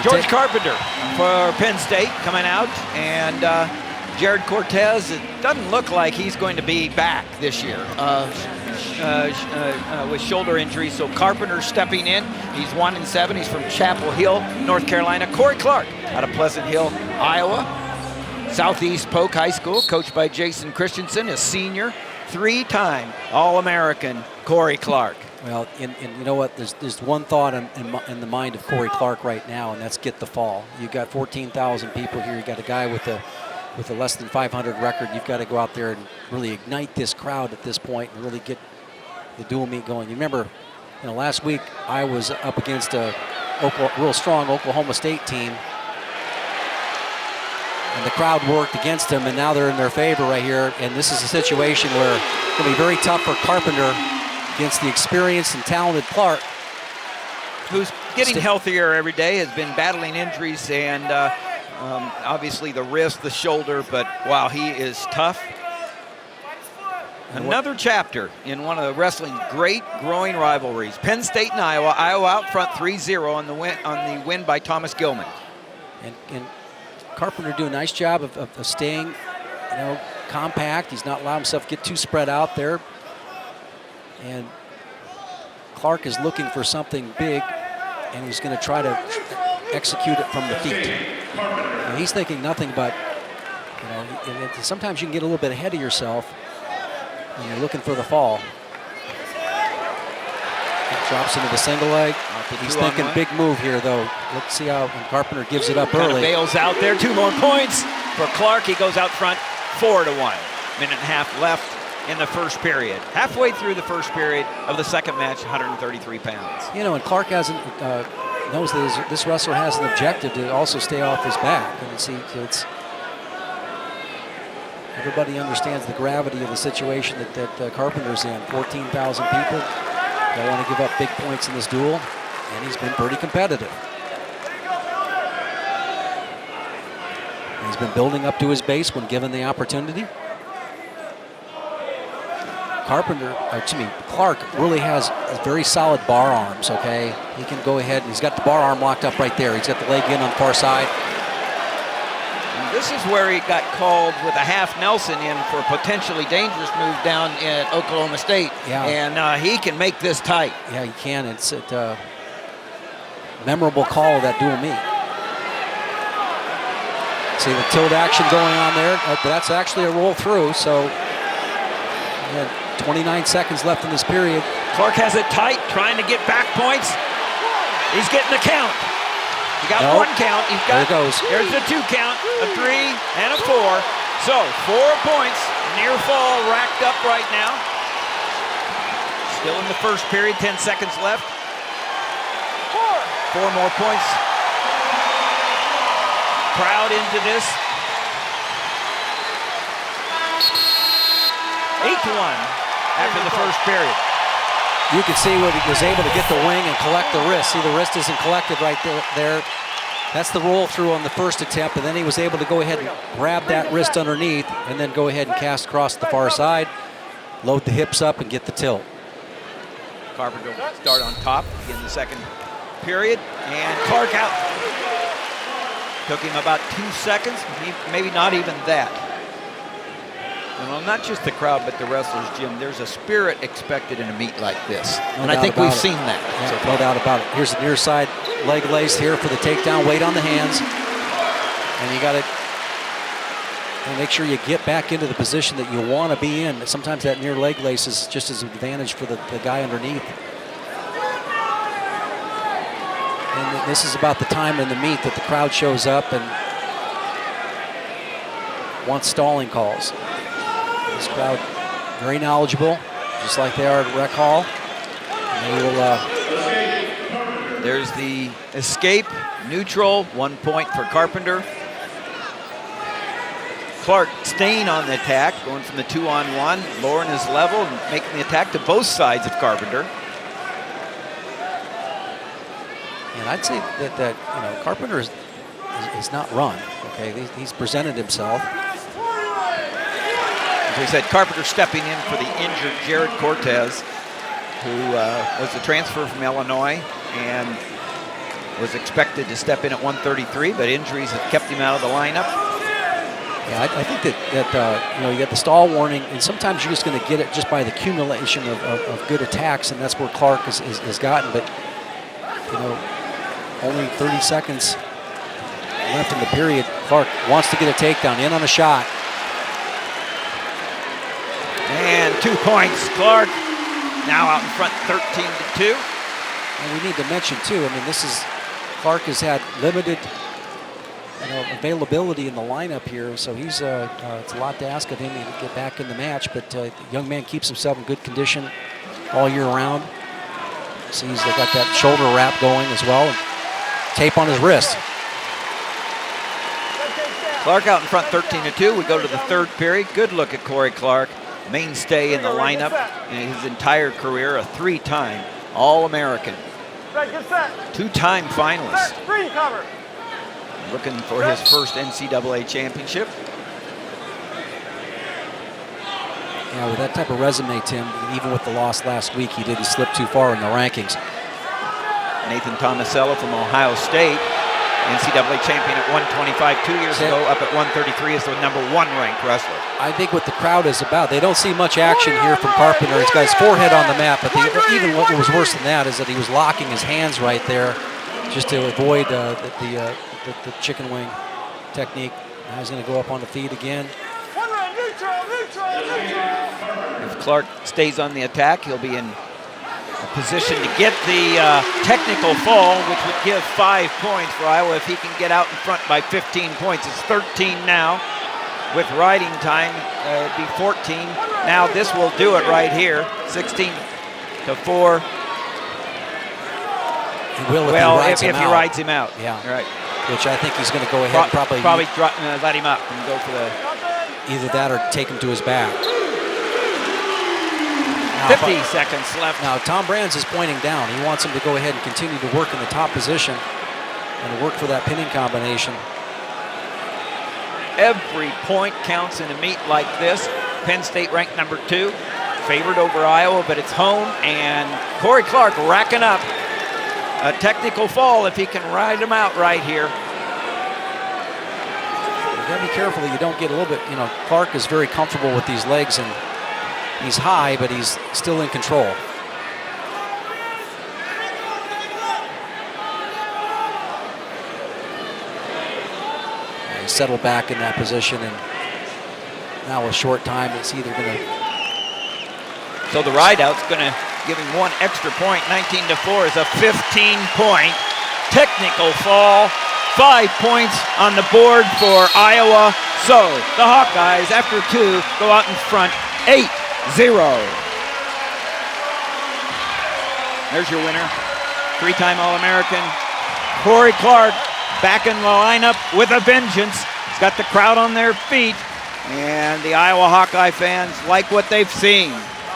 George Carpenter for Penn State coming out, and Jared Cortez, it doesn't look like he's going to be back this year with shoulder injury. So Carpenter stepping in. He's 1-7. He's from Chapel Hill, North Carolina. Cory Clark out of Pleasant Hill, Iowa. Southeast Polk High School, coached by Jason Christensen, a senior, 3-time All-American Cory Clark. Well, and you know what? There's one thought in the mind of Cory Clark right now, and that's get the fall. You've got 14,000 people here. You got a guy with a less than 500 record. You've got to go out there and really ignite this crowd at this point and really get the dual meet going. You remember, last week I was up against a real strong Oklahoma State team, and the crowd worked against them, and now they're in their favor right here. And this is a situation where it's going to be very tough for Carpenter against the experienced and talented Clark, who's getting healthier every day, has been battling injuries and obviously the wrist, the shoulder, but wow, he is tough. Another chapter in one of the wrestling great growing rivalries. Penn State and Iowa. Iowa out front 3-0 on the win by Thomas Gilman. And Carpenter doing a nice job of staying, compact. He's not allowing himself to get too spread out there. And Clark is looking for something big, and he's going to try to execute it from the feet. And he's thinking nothing but, sometimes you can get a little bit ahead of yourself when you're looking for the fall. He drops into the single leg. He's thinking big move here, though. Let's see how Carpenter gives it up early. Bails out there. 2 more points for Clark. He goes out front 4-1. Minute and a half left in the first period. Halfway through the first period of the second match, 133 pounds. And Clark hasn't knows that this wrestler has an objective to also stay off his back. And see, it's everybody understands the gravity of the situation that Carpenter's in. 14,000 people. They want to give up big points in this duel, and he's been pretty competitive. He's been building up to his base when given the opportunity. Clark really has very solid bar arms, okay? He can go ahead, and he's got the bar arm locked up right there. He's got the leg in on the far side. And this is where he got called with a half Nelson in for a potentially dangerous move down at Oklahoma State. Yeah. And he can make this tight. Yeah, he can. It's a memorable call of that dual meet. See the tilt action going on there. That's actually a roll through, so 29 seconds left in this period. Clark has it tight, trying to get back points. He's getting the count. He got 1 count. There it goes. There's the 2 count, a 3, and a 4. So 4 points, near fall racked up right now. Still in the first period, 10 seconds left. 4 more points. Crowd into this. 8-1. After the first period. You can see what he was able to get the wing and collect the wrist. See, the wrist isn't collected right there. That's the roll through on the first attempt, and then he was able to go ahead and grab that wrist underneath and then go ahead and cast across the far side, load the hips up, and get the tilt. Carpenter will start on top in the second period, and Clark out. Took him about 2 seconds, maybe not even that. Well, not just the crowd, but the wrestlers, Jim. There's a spirit expected in a meet like this. And I think we've seen that. Yeah, no doubt about it. Here's the near side leg lace here for the takedown. Weight on the hands. And you got to make sure you get back into the position that you want to be in. Sometimes that near leg lace is just as an advantage for the guy underneath. And this is about the time in the meet that the crowd shows up and wants stalling calls. This crowd very knowledgeable, just like they are at Rec Hall. And they will, there's the escape, neutral, 1 point for Carpenter. Clark staying on the attack, going from the 2-on-1, lowering his level, and making the attack to both sides of Carpenter. And I'd say that Carpenter is not run. Okay, he's presented himself. As we said, Carpenter stepping in for the injured Jared Cortez, who was a transfer from Illinois, and was expected to step in at 133, but injuries have kept him out of the lineup. Yeah, I think that you know, you got the stall warning, and sometimes you're just going to get it just by the accumulation of good attacks, and that's where Clark has gotten. But you know, only 30 seconds left in the period. Clark wants to get a takedown, in on a shot. And 2 points. Clark now out in front, 13-2. And we need to mention too, I mean, Clark has had limited, you know, availability in the lineup here, so he's it's a lot to ask of him to get back in the match. But the young man keeps himself in good condition all year round. See, he's got that shoulder wrap going as well, and tape on his wrist. Clark out in front, 13-2. We go to the third period. Good look at Cory Clark, mainstay in the lineup in his entire career, a 3-time All-American, 2-time finalist. Looking for his first NCAA championship. Yeah, with that type of resume, Tim, even with the loss last week, he didn't slip too far in the rankings. Nathan Tomasello from Ohio State, NCAA champion at 125 2 years ago, up at 133 as the #1 ranked wrestler. I think what the crowd is about, they don't see much action here from Carpenter. He's got his forehead on the mat, but even what was worse than that is that he was locking his hands right there just to avoid the chicken wing technique. Now he's going to go up on the feet again. If Clark stays on the attack, he'll be in a position to get the technical fall, which would give 5 points for Iowa if he can get out in front by 15 points. It's 13 now. With riding time, it'd be 14. Now this will do it right here, 16-4. He will if he rides him out. Yeah. Right. Which I think he's going to go ahead and probably let him up and go for the... Either that or take him to his back. 50 seconds left. Now Tom Brands is pointing down. He wants him to go ahead and continue to work in the top position and to work for that pinning combination. Every point counts in a meet like this. Penn State ranked #2, favored over Iowa, but it's home, and Cory Clark racking up a technical fall if he can ride him out right here. You gotta be careful that you don't get a little bit, you know, Clark is very comfortable with these legs, and he's high, but he's still in control. Settle back in that position, and now a short time, it's either going to... So the ride-out's going to give him 1 extra point. 19-4 is a 15-point technical fall. 5 points on the board for Iowa. So the Hawkeyes, after 2, go out in front 8-0. There's your winner. 3-time All-American, Cory Clark, back in the lineup with a vengeance. He's got the crowd on their feet, and the Iowa Hawkeye fans like what they've seen.